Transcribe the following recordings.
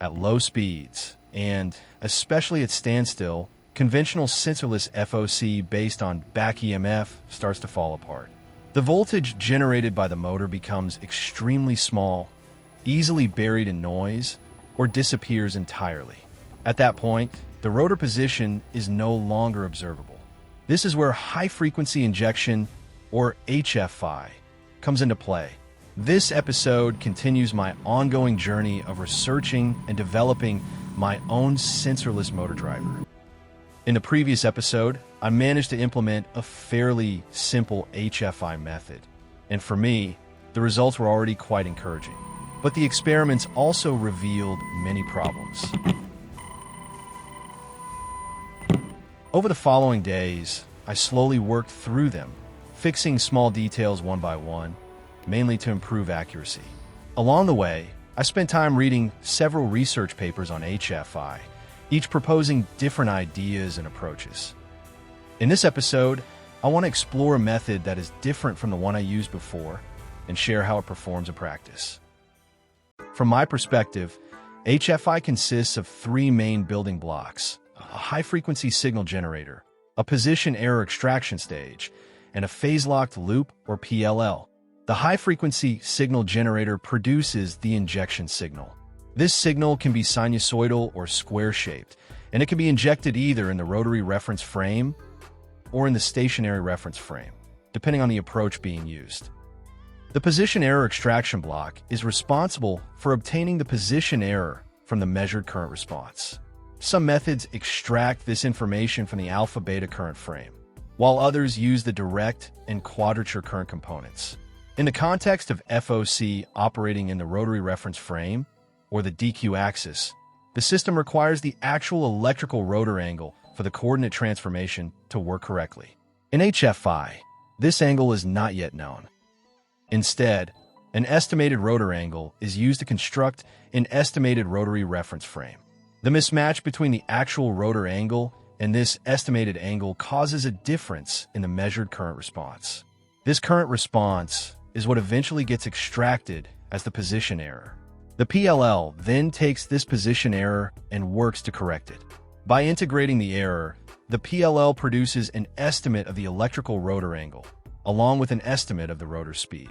at low speeds, and, especially at standstill, conventional sensorless FOC based on back-EMF starts to fall apart. The voltage generated by the motor becomes extremely small, easily buried in noise, or disappears entirely. At that point, the rotor position is no longer observable. This is where high-frequency injection, or HFI, comes into play. This episode continues my ongoing journey of researching and developing my own sensorless motor driver. In the previous episode, I managed to implement a fairly simple HFI method, and for me, the results were already quite encouraging. But the experiments also revealed many problems. Over the following days, I slowly worked through them, fixing small details one by one, mainly to improve accuracy. Along the way, I spent time reading several research papers on HFI, each proposing different ideas and approaches. In this episode, I want to explore a method that is different from the one I used before and share how it performs in practice. From my perspective, HFI consists of three main building blocks: a high-frequency signal generator, a position error extraction stage, and a phase-locked loop, or PLL. The high-frequency signal generator produces the injection signal. This signal can be sinusoidal or square-shaped, and it can be injected either in the rotary reference frame or in the stationary reference frame, depending on the approach being used. The position error extraction block is responsible for obtaining the position error from the measured current response. Some methods extract this information from the alpha-beta current frame, while others use the direct and quadrature current components. In the context of FOC operating in the rotary reference frame, or the DQ axis, the system requires the actual electrical rotor angle for the coordinate transformation to work correctly. In HFI, this angle is not yet known. Instead, an estimated rotor angle is used to construct an estimated rotary reference frame. The mismatch between the actual rotor angle and this estimated angle causes a difference in the measured current response. This current response is what eventually gets extracted as the position error. The PLL then takes this position error and works to correct it. By integrating the error, the PLL produces an estimate of the electrical rotor angle, along with an estimate of the rotor speed.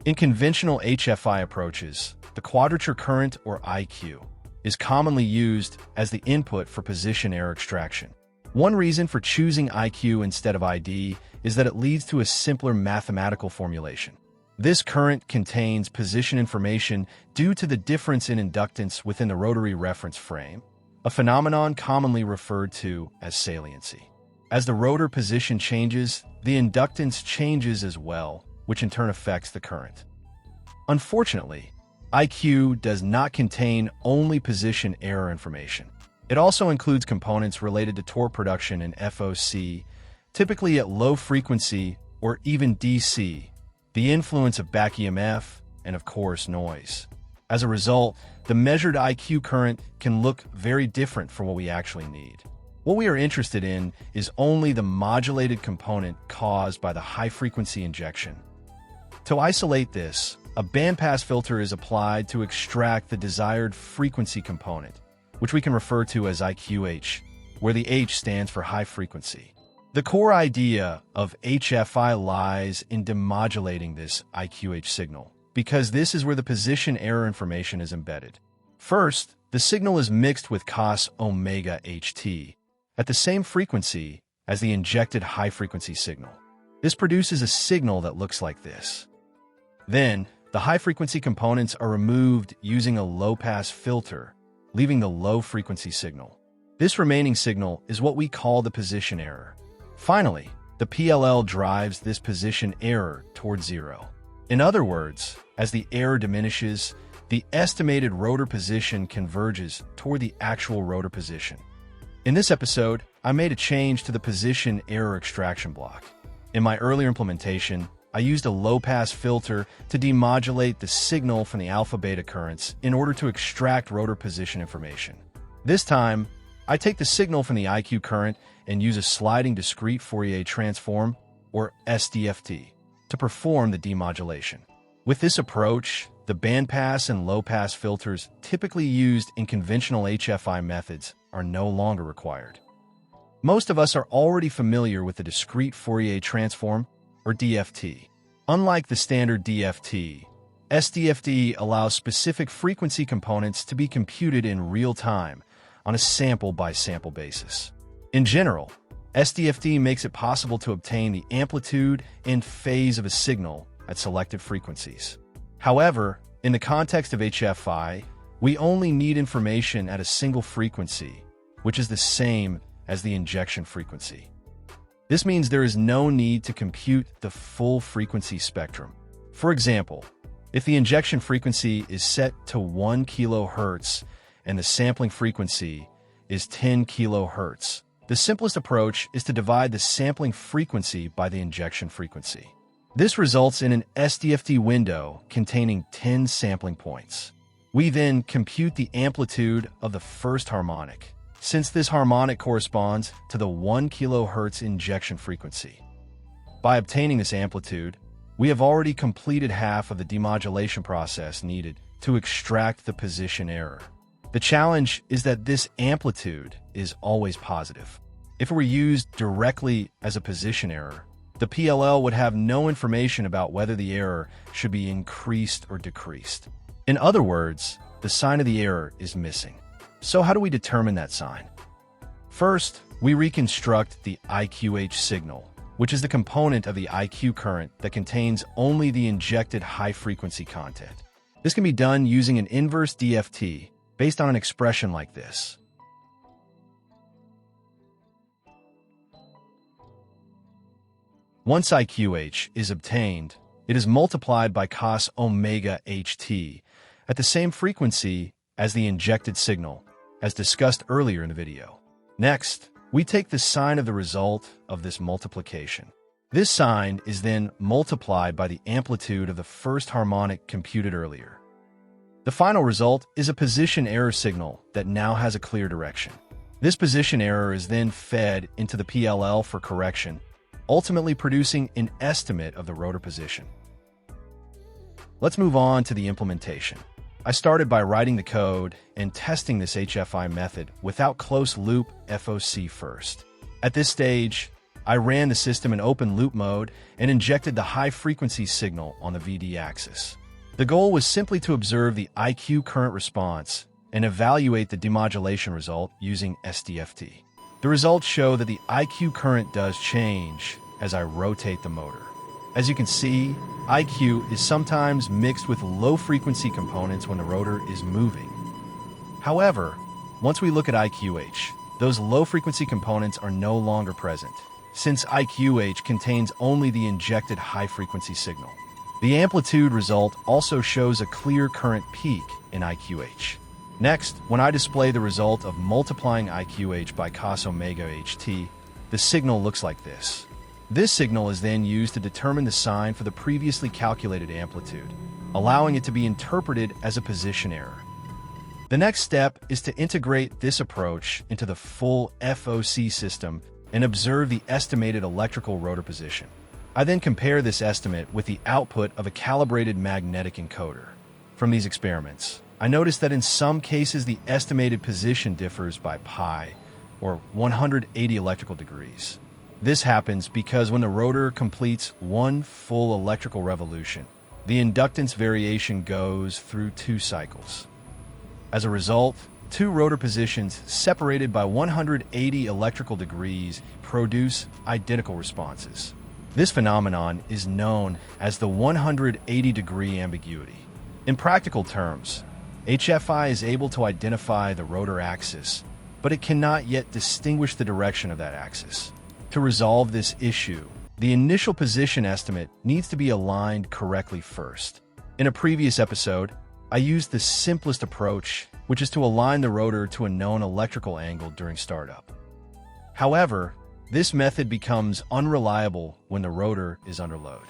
In conventional HFI approaches, the quadrature current, or IQ, is commonly used as the input for position error extraction. One reason for choosing IQ instead of ID is that it leads to a simpler mathematical formulation. This current contains position information due to the difference in inductance within the rotary reference frame, a phenomenon commonly referred to as saliency. As the rotor position changes, the inductance changes as well, which in turn affects the current. Unfortunately, IQ does not contain only position error information. It also includes components related to torque production in FOC, typically at low frequency or even DC, the influence of back-EMF, and of course noise. As a result, the measured IQ current can look very different from what we actually need. What we are interested in is only the modulated component caused by the high-frequency injection. To isolate this, a bandpass filter is applied to extract the desired frequency component, which we can refer to as IQH, where the H stands for high frequency. The core idea of HFI lies in demodulating this IQH signal, because this is where the position error information is embedded. First, the signal is mixed with cos omega HT at the same frequency as the injected high-frequency signal. This produces a signal that looks like this. Then, the high-frequency components are removed using a low-pass filter, leaving the low-frequency signal. This remaining signal is what we call the position error. Finally, the PLL drives this position error towards zero. In other words, as the error diminishes, the estimated rotor position converges toward the actual rotor position. In this episode, I made a change to the position error extraction block. In my earlier implementation, I used a low-pass filter to demodulate the signal from the alpha-beta currents in order to extract rotor position information. This time, I take the signal from the IQ current and use a sliding discrete Fourier transform, or SDFT, to perform the demodulation. With this approach, the bandpass and low-pass filters typically used in conventional HFI methods are no longer required. Most of us are already familiar with the discrete Fourier transform, or DFT. Unlike the standard DFT, SDFT allows specific frequency components to be computed in real time on a sample-by-sample basis. In general, SDFT makes it possible to obtain the amplitude and phase of a signal at selected frequencies. However, in the context of HFI, we only need information at a single frequency, which is the same as the injection frequency. This means there is no need to compute the full frequency spectrum. For example, if the injection frequency is set to 1 kHz and the sampling frequency is 10 kHz, the simplest approach is to divide the sampling frequency by the injection frequency. This results in an SDFT window containing 10 sampling points. We then compute the amplitude of the first harmonic, since this harmonic corresponds to the 1 kHz injection frequency. By obtaining this amplitude, we have already completed half of the demodulation process needed to extract the position error. The challenge is that this amplitude is always positive. If it were used directly as a position error, the PLL would have no information about whether the error should be increased or decreased. In other words, the sign of the error is missing. So how do we determine that sign? First, we reconstruct the IQH signal, which is the component of the IQ current that contains only the injected high-frequency content. This can be done using an inverse DFT based on an expression like this. Once IQH is obtained, it is multiplied by cos omega ht at the same frequency as the injected signal, as discussed earlier in the video. Next, we take the sine of the result of this multiplication. This sine is then multiplied by the amplitude of the first harmonic computed earlier. The final result is a position error signal that now has a clear direction. This position error is then fed into the PLL for correction, ultimately producing an estimate of the rotor position. Let's move on to the implementation. I started by writing the code and testing this HFI method without closed-loop FOC first. At this stage, I ran the system in open-loop mode and injected the high-frequency signal on the VD axis. The goal was simply to observe the IQ current response and evaluate the demodulation result using SDFT. The results show that the IQ current does change as I rotate the motor. As you can see, IQ is sometimes mixed with low-frequency components when the rotor is moving. However, once we look at IQH, those low-frequency components are no longer present, since IQH contains only the injected high-frequency signal. The amplitude result also shows a clear current peak in IQH. Next, when I display the result of multiplying IQH by cos omega ht, the signal looks like this. This signal is then used to determine the sign for the previously calculated amplitude, allowing it to be interpreted as a position error. The next step is to integrate this approach into the full FOC system and observe the estimated electrical rotor position. I then compare this estimate with the output of a calibrated magnetic encoder. From these experiments, I noticed that in some cases the estimated position differs by pi, or 180 electrical degrees. This happens because when the rotor completes one full electrical revolution, the inductance variation goes through 2 cycles. As a result, 2 rotor positions separated by 180 electrical degrees produce identical responses. This phenomenon is known as the 180-degree ambiguity. In practical terms, HFI is able to identify the rotor axis, but it cannot yet distinguish the direction of that axis. To resolve this issue, the initial position estimate needs to be aligned correctly first. In a previous episode, I used the simplest approach, which is to align the rotor to a known electrical angle during startup. However, this method becomes unreliable when the rotor is under load.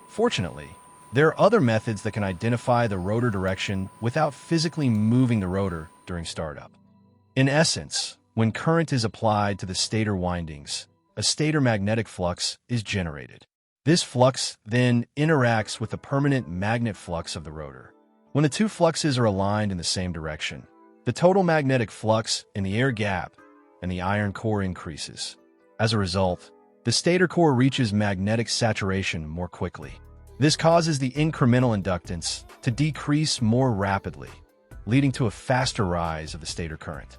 Fortunately, there are other methods that can identify the rotor direction without physically moving the rotor during startup. In essence, when current is applied to the stator windings, a stator magnetic flux is generated. This flux then interacts with the permanent magnet flux of the rotor. When the two fluxes are aligned in the same direction, the total magnetic flux in the air gap and the iron core increases. As a result, the stator core reaches magnetic saturation more quickly. This causes the incremental inductance to decrease more rapidly, leading to a faster rise of the stator current.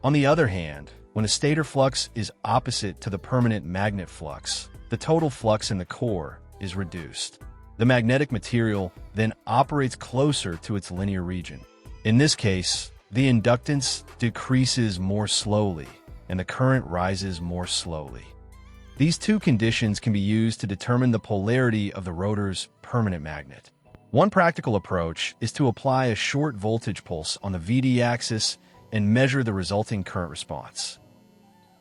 On the other hand, when a stator flux is opposite to the permanent magnet flux, the total flux in the core is reduced. The magnetic material then operates closer to its linear region. In this case, the inductance decreases more slowly and the current rises more slowly. These two conditions can be used to determine the polarity of the rotor's permanent magnet. One practical approach is to apply a short voltage pulse on the VD axis and measure the resulting current response.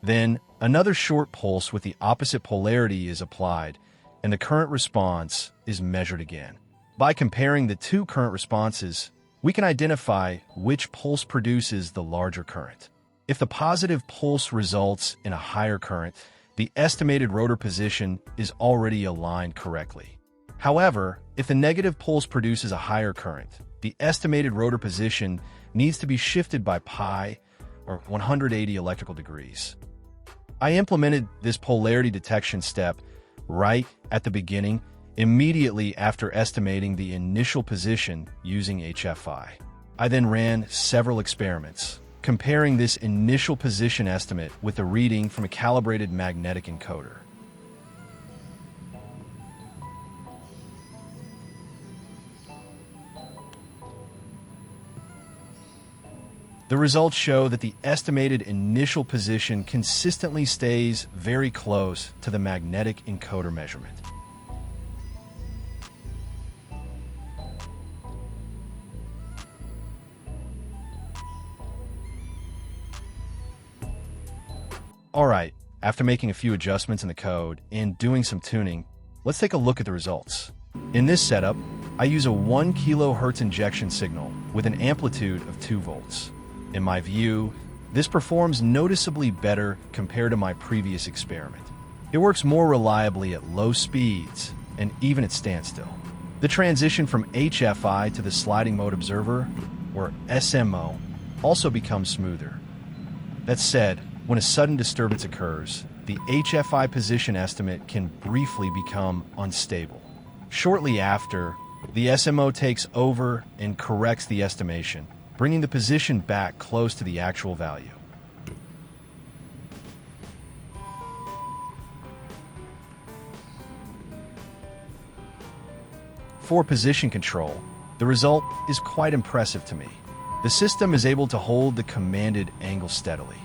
Then, another short pulse with the opposite polarity is applied, and the current response is measured again. By comparing the two current responses, we can identify which pulse produces the larger current. If the positive pulse results in a higher current, the estimated rotor position is already aligned correctly. However, if the negative pulse produces a higher current, the estimated rotor position needs to be shifted by pi, or 180 electrical degrees. I implemented this polarity detection step right at the beginning, immediately after estimating the initial position using HFI. I then ran several experiments, comparing this initial position estimate with the reading from a calibrated magnetic encoder. The results show that the estimated initial position consistently stays very close to the magnetic encoder measurement. Alright, after making a few adjustments in the code and doing some tuning, let's take a look at the results. In this setup, I use a 1 kHz injection signal with an amplitude of 2 volts. In my view, this performs noticeably better compared to my previous experiment. It works more reliably at low speeds and even at standstill. The transition from HFI to the sliding mode observer, or SMO, also becomes smoother. That said, when a sudden disturbance occurs, the HFI position estimate can briefly become unstable. Shortly after, the SMO takes over and corrects the estimation, bringing the position back close to the actual value. For position control, the result is quite impressive to me. The system is able to hold the commanded angle steadily.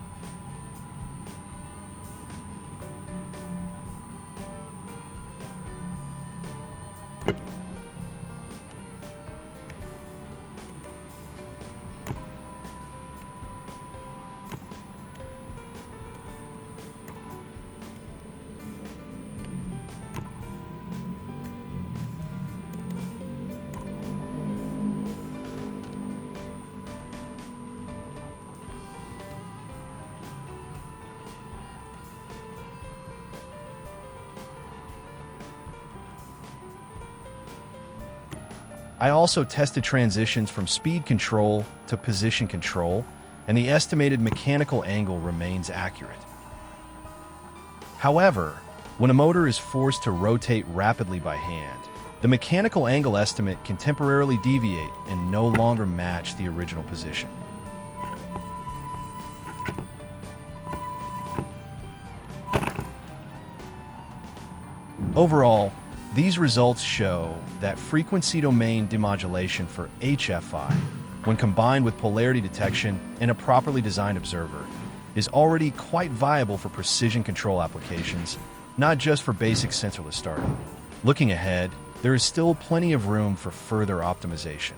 I also tested transitions from speed control to position control, and the estimated mechanical angle remains accurate. However, when a motor is forced to rotate rapidly by hand, the mechanical angle estimate can temporarily deviate and no longer match the original position. Overall, these results show that frequency domain demodulation for HFI, when combined with polarity detection and a properly designed observer, is already quite viable for precision control applications, not just for basic sensorless startup. Looking ahead, there is still plenty of room for further optimization.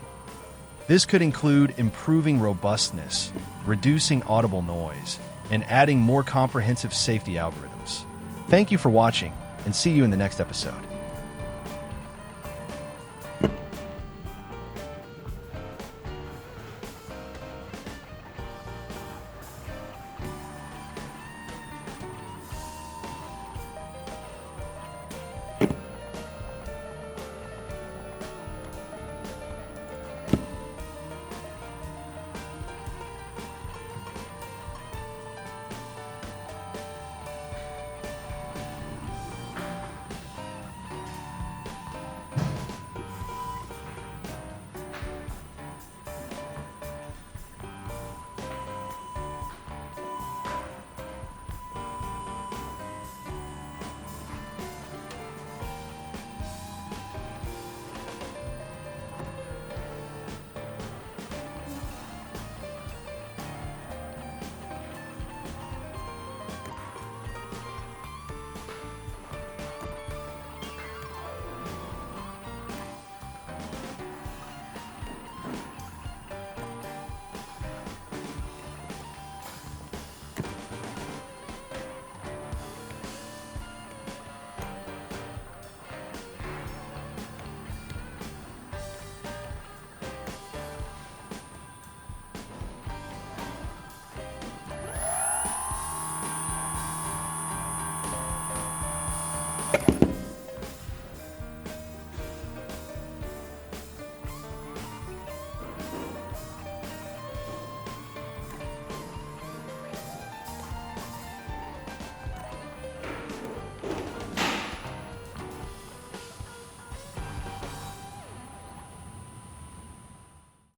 This could include improving robustness, reducing audible noise, and adding more comprehensive safety algorithms. Thank you for watching, and see you in the next episode.